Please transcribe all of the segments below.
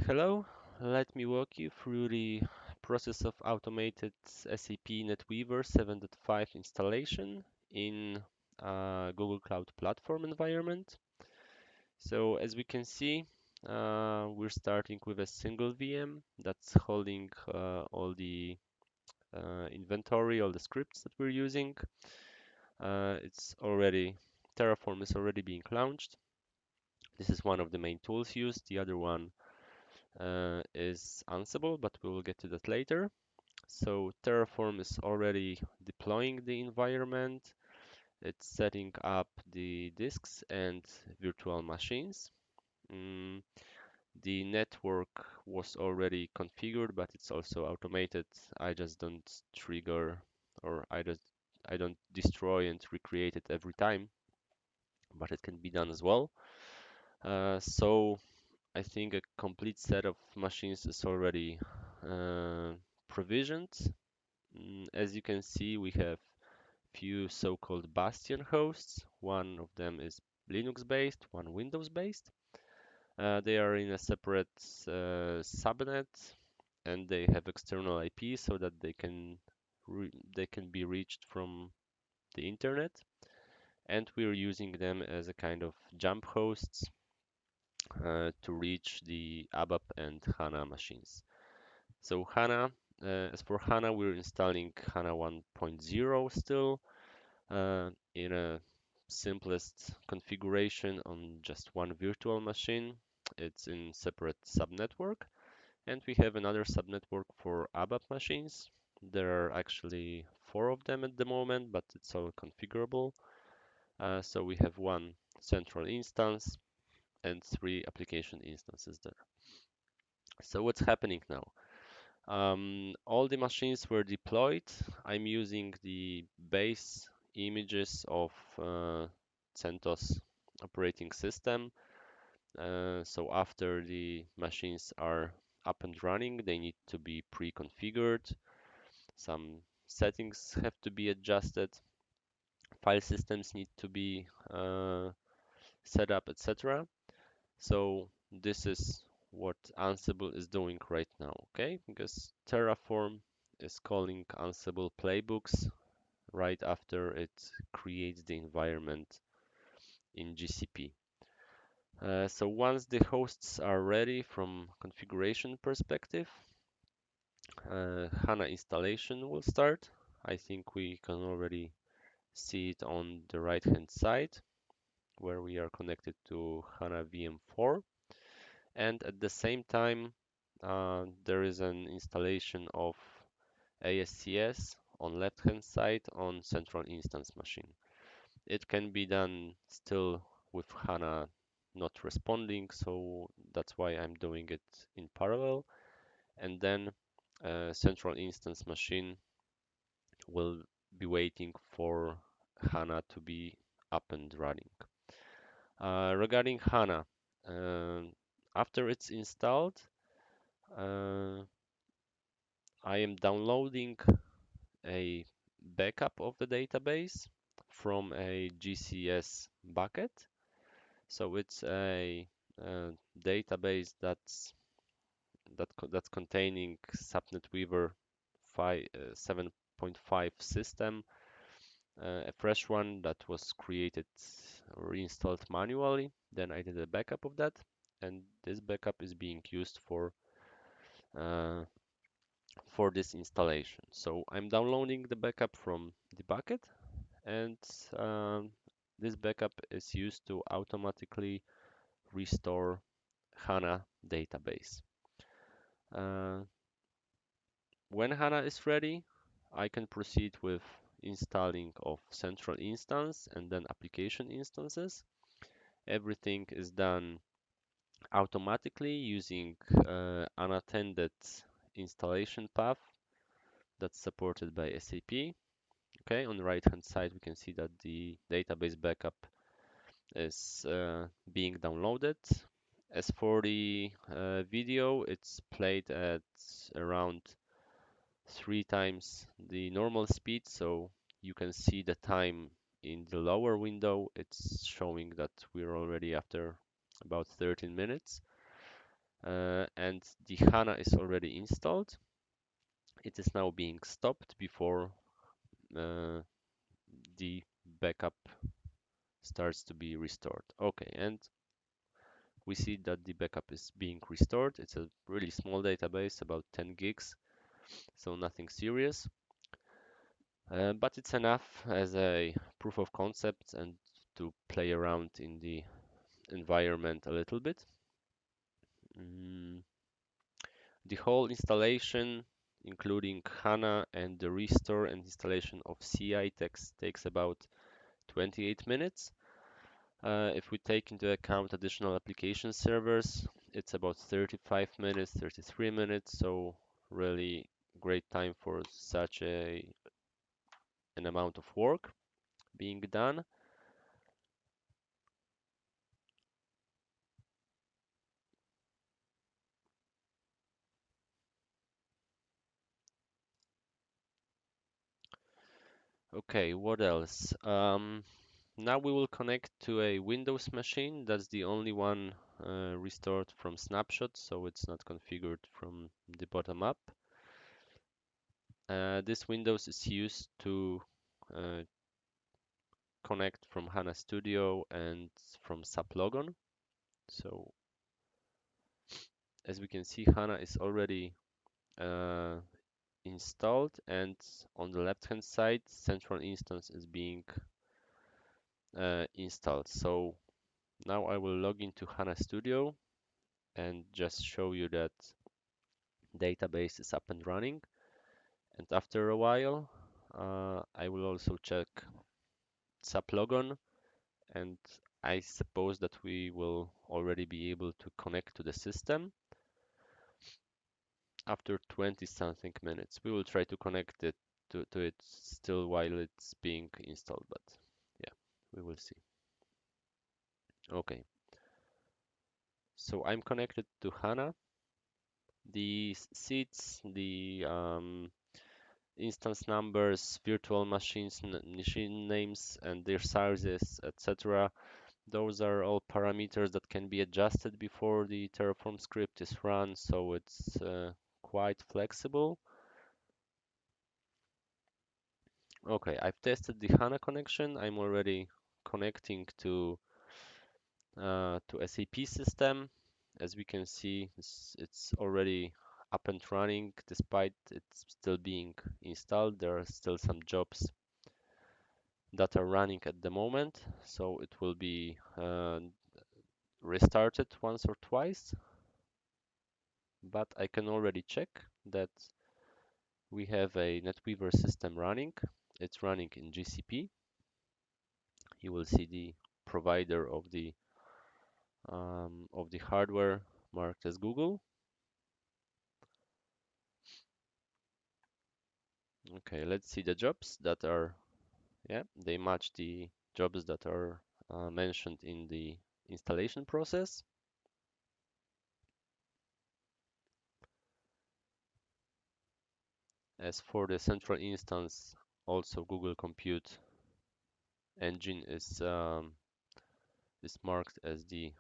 Hello, let me walk you through the process of automated SAP NetWeaver 7.5 installation in Google Cloud Platform environment. So as we can see, we're starting with a single VM that's holding all the inventory, all the scripts that we're using. It's already, Terraform is already being launched. This is one of the main tools used. The other one is Ansible, but we will get to that later. So Terraform is already deploying the environment. It's setting up the disks and virtual machines. Mm, the network was already configured, but it's also automated. I just don't trigger or I don't destroy and recreate it every time, but it can be done as well. So I think a complete set of machines is already uh, provisioned. As you can see, we have few so-called bastion hosts. One of them is Linux-based, one Windows-based. They are in a separate subnet, and they have external IP so that they can be reached from the internet. And we're using them as a kind of jump hosts to reach the ABAP and HANA machines. So HANA, as for HANA, we're installing HANA 1.0 still in a simplest configuration on just one virtual machine. It's in separate subnetwork, and we have another subnetwork for ABAP machines. There are actually four of them at the moment, but it's all configurable. So we have one central instance and three application instances there. So what's happening now? All the machines were deployed. I'm using the base images of CentOS operating system. So after the machines are up and running, they need to be pre-configured. Some settings have to be adjusted. File systems need to be set up, etc. So this is what Ansible is doing right now, okay? Because Terraform is calling Ansible playbooks right after it creates the environment in GCP. So once the hosts are ready from configuration perspective, HANA installation will start. I think we can already see it on the right hand side where we are connected to HANA VM4. And at the same time, there is an installation of ASCS on left hand side on central instance machine. It can be done still with HANA not responding, so that's why I'm doing it in parallel. And then central instance machine will be waiting for HANA to be up and running. Regarding HANA, uh, after it's installed, uh, I am downloading a backup of the database from a GCS bucket. So it's a database that's containing SAP NetWeaver 7.5 system, a fresh one that was created or installed manually. Then I did a backup of that, and this backup is being used uh, for this installation. So I'm downloading the backup from the bucket, and um, this backup is used to automatically restore HANA database. Uh, when HANA is ready, I can proceed with installing of central instance and then application instances. Everything is done automatically using unattended installation path that's supported by SAP. Okay, on the right hand side, we can see that the database backup is being downloaded. As for the video, it's played at around 3 times the normal speed, so you can see the time in the lower window. It's showing that we're already after about 13 minutes. and the HANA is already installed. It is now being stopped before the backup starts to be restored. Okay, and we see that the backup is being restored. It's a really small database, about 10 gigs, so nothing serious. But it's enough as a proof of concept and to play around in the environment a little bit. Mm, the whole installation, including HANA and the restore and installation of CI takes about 28 minutes. If we take into account additional application servers, it's about 35 minutes, 33 minutes, so really great time for such an amount of work being done. Okay, what else? Now we will connect to a Windows machine. That's the only one restored from snapshot, so it's not configured from the bottom up. This Windows is used to uh, connect from HANA Studio and from SAP Logon. So as we can see, HANA is already uh, installed, and on the left-hand side, central instance is being installed. So now I will log into HANA Studio and just show you that database is up and running. And after a while, I will also check SAP Logon, and I suppose that we will already be able to connect to the system after 20 something minutes. We will try to connect it to it still while it's being installed, but yeah, we will see. Okay, so I'm connected to HANA. The seats, the instance numbers, virtual machines, machine names, and their sizes, etc. Those are all parameters that can be adjusted before the Terraform script is run, so it's quite flexible. Okay, I've tested the HANA connection. I'm already connecting to SAP system. As we can see, it's already up and running despite it's still being installed. There are still some jobs that are running at the moment, so it will be restarted once or twice. But I can already check that we have a NetWeaver system running. It's running in GCP. You will see the provider of the hardware marked as Google. Okay, let's see the jobs that are, yeah, they match the jobs that are mentioned in the installation process. As for the central instance, also Google Compute Engine is marked as the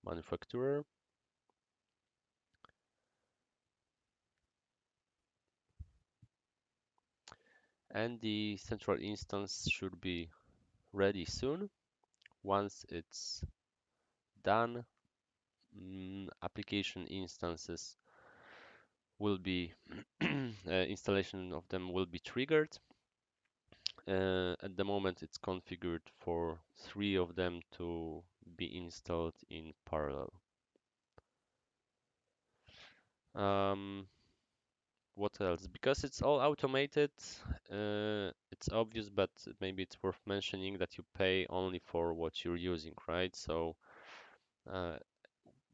manufacturer. And the central instance should be ready soon. Once it's done, application instances will be installation of them will be triggered. At the moment, it's configured for 3 of them to be installed in parallel. Um, what else? Because it's all automated, it's obvious, but maybe it's worth mentioning that you pay only for what you're using, right? So uh,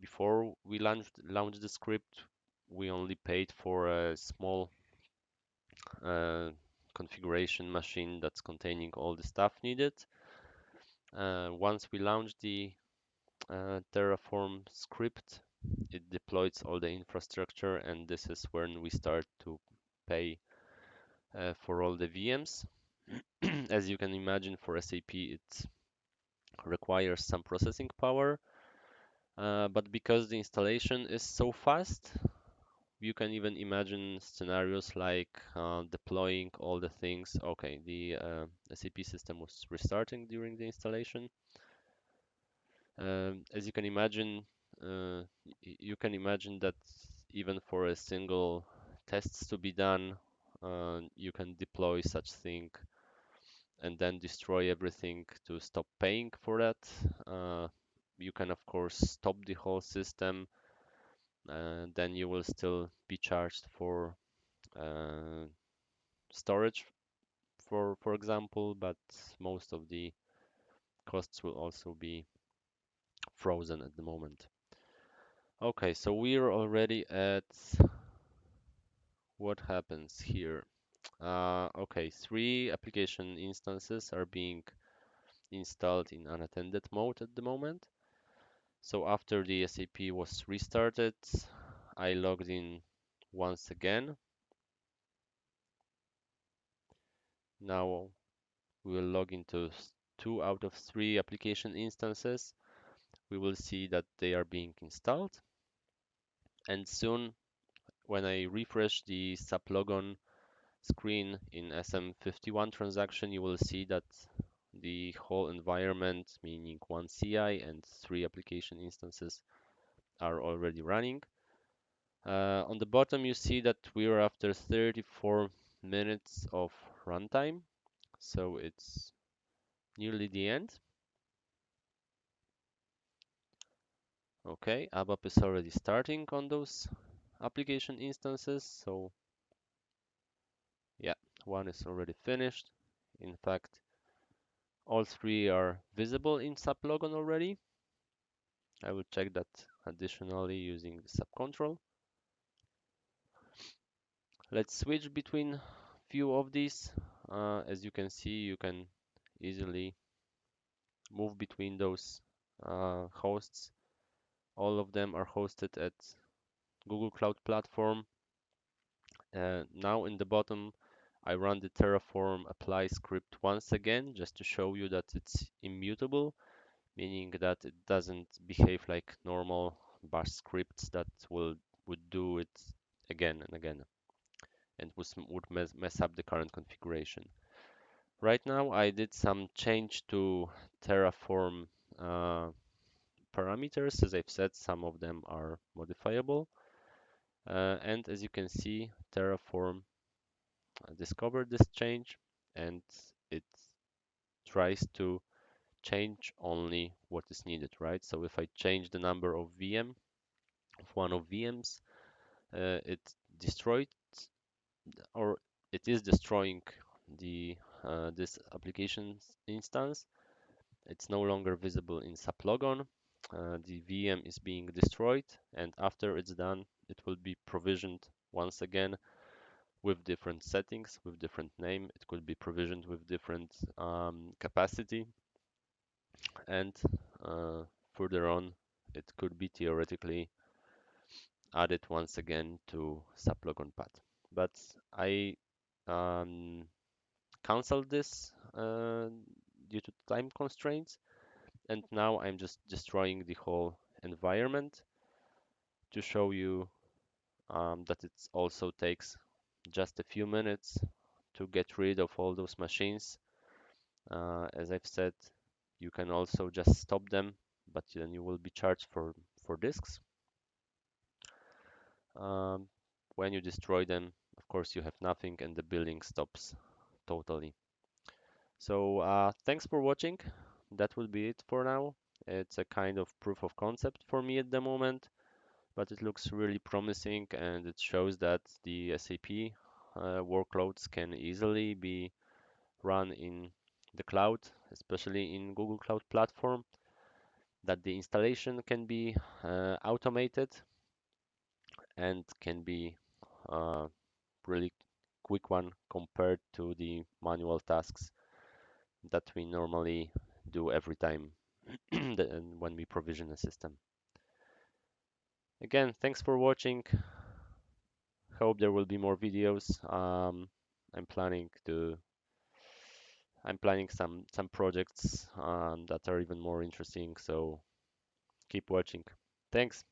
before we launched the script, we only paid for a small configuration machine that's containing all the stuff needed. Once we launch the Terraform script, it deploys all the infrastructure, and this is when we start to pay for all the VMs. As you can imagine, for SAP, it requires some processing power. But because the installation is so fast, you can even imagine scenarios like deploying all the things. Okay, the SAP system was restarting during the installation. As you can imagine, you can imagine that even for a single tests to be done, you can deploy such thing and then destroy everything to stop paying for that. You can of course stop the whole system, then you will still be charged for uh, storage, for example, but most of the costs will also be frozen at the moment. Okay, so we're already at what happens here. Okay, 3 application instances are being installed in unattended mode at the moment. So after the SAP was restarted, I logged in once again. Now we will log into 2 out of 3 application instances. We will see that they are being installed. And soon, when I refresh the SAP logon screen in SM51 transaction, you will see that the whole environment, meaning 1 CI and 3 application instances, are already running. On the bottom, you see that we're after 34 minutes of runtime, so it's nearly the end. Okay, ABAP is already starting on those application instances, so yeah, one is already finished. In fact, all 3 are visible in SAP logon already. I will check that additionally using the SAP control. Let's switch between few of these. As you can see, you can easily move between those hosts. All of them are hosted at Google Cloud Platform. Now in the bottom, I run the Terraform apply script once again, just to show you that it's immutable, meaning that it doesn't behave like normal bash scripts that would do it again and again, and would mess up the current configuration. Right now, I did some change to Terraform parameters. As I've said, some of them are modifiable. And as you can see, Terraform discovered this change, and it tries to change only what is needed, right? So if I change the number of one of VMs, it destroyed, or it is destroying the this application instance. It's no longer visible in SAP logon. The VM is being destroyed, and after it's done, it will be provisioned once again with different settings, with different name. It could be provisioned with different capacity, and further on, it could be theoretically added once again to SAP logon path. But I um, canceled this due to time constraints, and now I'm just destroying the whole environment to show you that it also takes just a few minutes to get rid of all those machines. As I've said, you can also just stop them, but then you will be charged for disks. Um, when you destroy them, of course, you have nothing and the building stops totally. So thanks for watching. That will be it for now. It's a kind of proof of concept for me at the moment, but it looks really promising, and it shows that the SAP workloads can easily be run in the cloud, especially in Google Cloud Platform, that the installation can be automated and can be really quick one compared to the manual tasks that we normally do every time when we provision a system. Again, thanks for watching. Hope there will be more videos. I'm planning to I'm planning some projects that are even more interesting, so keep watching. Thanks.